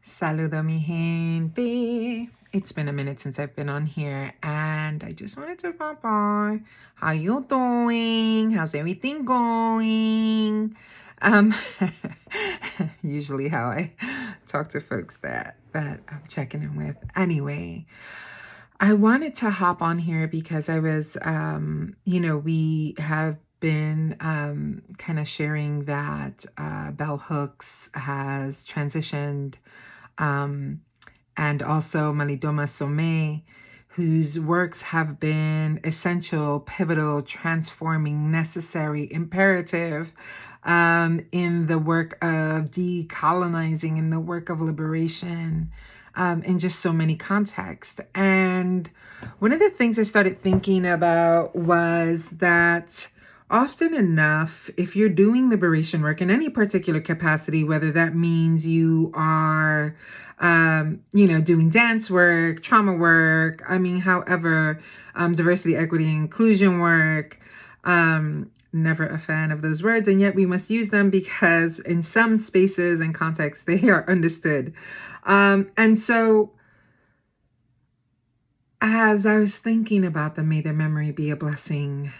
Saludo mi gente. It's been a minute since I've been on here and I just wanted to pop on. How you doing? How's everything going? Um Usually how I talk to folks that I'm checking in with. Anyway, I wanted to hop on here because I was we have been kind of sharing that Bell Hooks has transitioned, um, and also Malidoma Somé, whose works have been essential, pivotal, transforming, necessary, imperative in the work of decolonizing, in the work of liberation, in just so many contexts. And one of the things I started thinking about was that often enough, if you're doing liberation work in any particular capacity, whether that means you are, doing dance work, trauma work, however, diversity, equity, and inclusion work, never a fan of those words, and yet we must use them because in some spaces and contexts, they are understood. And so as I was thinking about them, may their memory be a blessing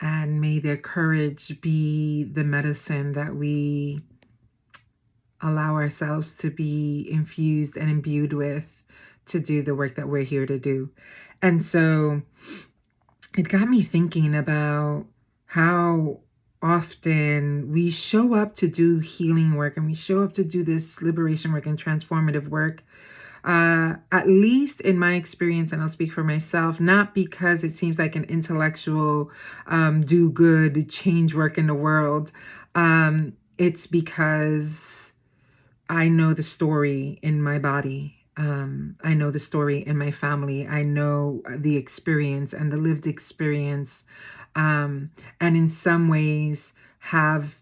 and may their courage be the medicine that we allow ourselves to be infused and imbued with to do the work that we're here to do. And so it got me thinking about how often we show up to do healing work and we show up to do this liberation work and transformative work. At least in my experience, and I'll speak for myself, not because it seems like an intellectual do good change work in the world. It's because I know the story in my body. I know the story in my family. I know the experience and the lived experience, and in some ways have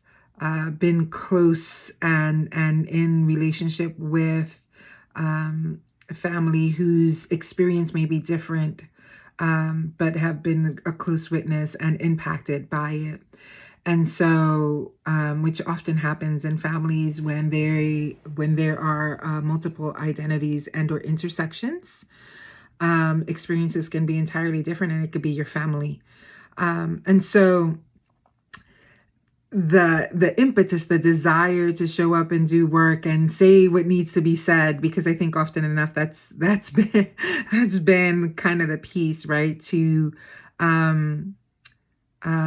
been close and in relationship with family whose experience may be different, but have been a close witness and impacted by it. And so, which often happens in families when there are multiple identities and or intersections, experiences can be entirely different, and it could be your family. And so the impetus, the desire to show up and do work and say what needs to be said, because I think often enough that's been kind of the piece, right? To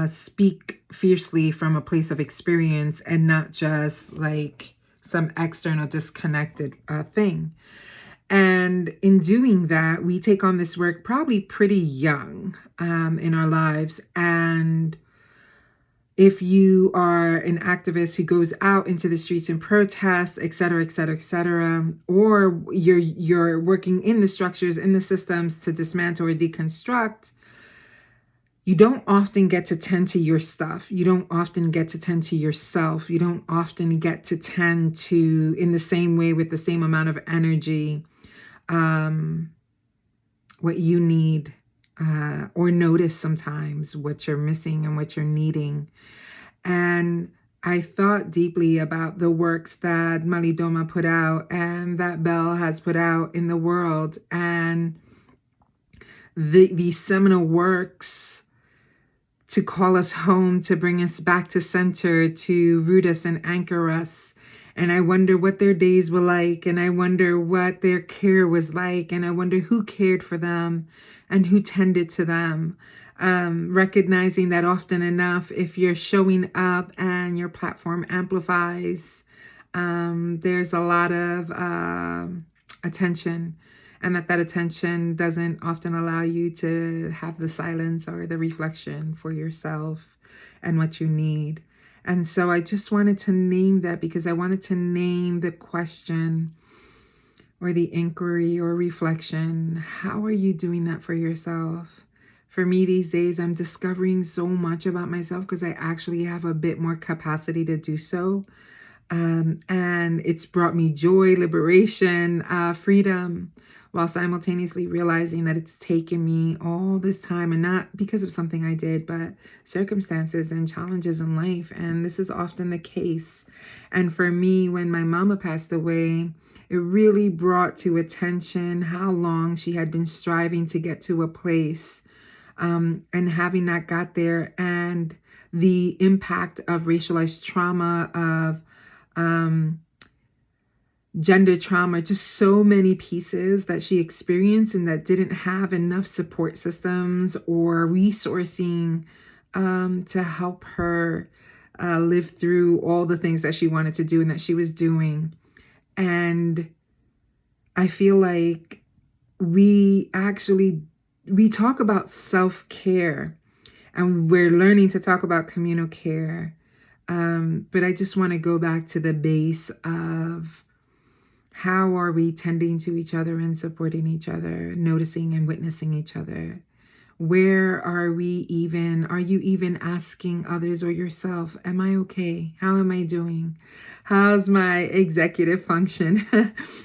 speak fiercely from a place of experience and not just like some external disconnected thing. And in doing that, we take on this work probably pretty young in our lives. And if you are an activist who goes out into the streets and protests, et cetera, et cetera, et cetera, or you're working in the structures, in the systems to dismantle or deconstruct, you don't often get to tend to your stuff. You don't often get to tend to yourself. You don't often get to tend to, in the same way, with the same amount of energy, what you need, or notice sometimes what you're missing and what you're needing. And I thought deeply about the works that Malidoma put out and that Bell has put out in the world, and these seminal works to call us home, to bring us back to center, to root us and anchor us. And I wonder what their days were like, and I wonder what their care was like, and I wonder who cared for them and who tended to them. Recognizing that often enough, if you're showing up and your platform amplifies, there's a lot of attention, and that attention doesn't often allow you to have the silence or the reflection for yourself and what you need. And so I just wanted to name that because I wanted to name the question or the inquiry or reflection. How are you doing that for yourself? For me these days, I'm discovering so much about myself because I actually have a bit more capacity to do so. And it's brought me joy, liberation, freedom, while simultaneously realizing that it's taken me all this time, and not because of something I did, but circumstances and challenges in life. And this is often the case. And for me, when my mama passed away, it really brought to attention how long she had been striving to get to a place, and having not got there, and the impact of racialized trauma, of gender trauma, just so many pieces that she experienced and that didn't have enough support systems or resourcing to help her live through all the things that she wanted to do and that she was doing. And I feel like we talk about self-care, and we're learning to talk about communal care. But I just want to go back to the base of how are we tending to each other and supporting each other, noticing and witnessing each other? Where are you even asking others or yourself, am I okay? How am I doing? How's my executive function?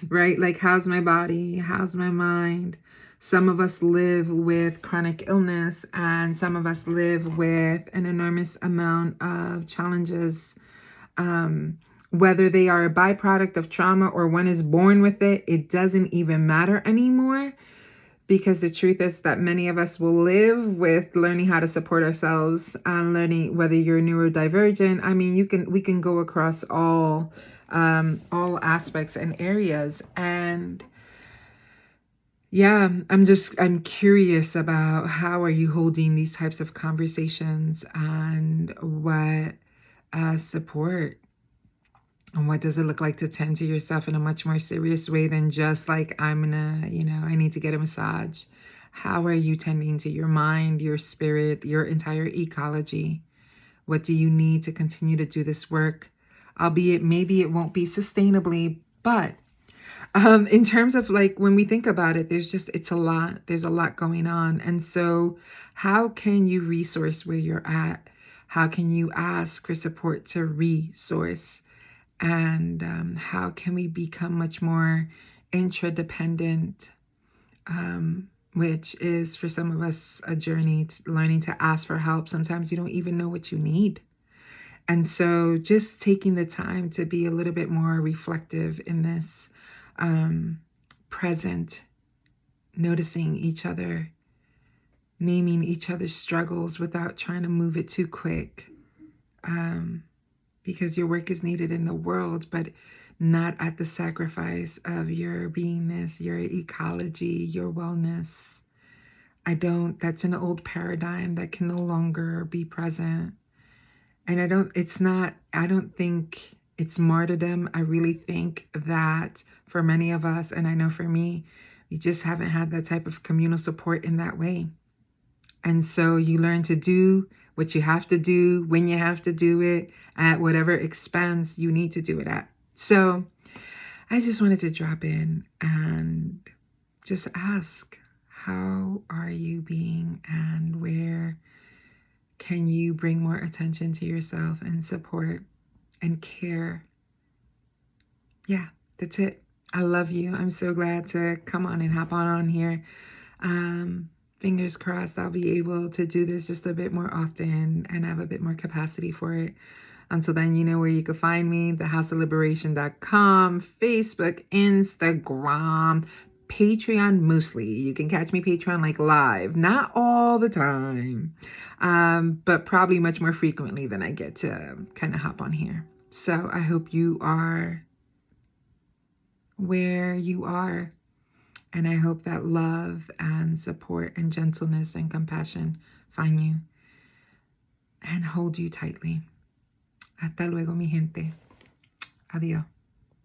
Right? Like, how's my body? How's my mind? Some of us live with chronic illness, and some of us live with an enormous amount of challenges. Whether they are a byproduct of trauma or one is born with it, it doesn't even matter anymore. Because the truth is that many of us will live with learning how to support ourselves, and learning, whether you're neurodivergent. I mean, we can go across all aspects and areas. And yeah, I'm curious about how are you holding these types of conversations, and what support, and what does it look like to tend to yourself in a much more serious way than just like, I need to get a massage. How are you tending to your mind, your spirit, your entire ecology? What do you need to continue to do this work? Albeit maybe it won't be sustainably, but in terms of, like, when we think about it, there's a lot going on. And so how can you resource where you're at? How can you ask for support to resource? And how can we become much more interdependent, which is for some of us a journey, learning to ask for help. Sometimes you don't even know what you need. And so just taking the time to be a little bit more reflective in this, present, noticing each other, naming each other's struggles without trying to move it too quick. Because your work is needed in the world, but not at the sacrifice of your beingness, your ecology, your wellness. That's an old paradigm that can no longer be present. And I don't think it's martyrdom. I really think that for many of us, and I know for me, we just haven't had that type of communal support in that way. And so you learn to do what you have to do, when you have to do it, at whatever expense you need to do it at. So I just wanted to drop in and just ask, how are you being, and where can you bring more attention to yourself and support and care? Yeah, that's it. I love you. I'm so glad to come on and hop on here. Fingers crossed I'll be able to do this just a bit more often and have a bit more capacity for it. Until then, you know where you can find me, thehouseofliberation.com, Facebook, Instagram, Patreon mostly. You can catch me Patreon like live, not all the time, but probably much more frequently than I get to kind of hop on here. So I hope you are where you are. And I hope that love and support and gentleness and compassion find you and hold you tightly. Hasta luego, mi gente. Adiós.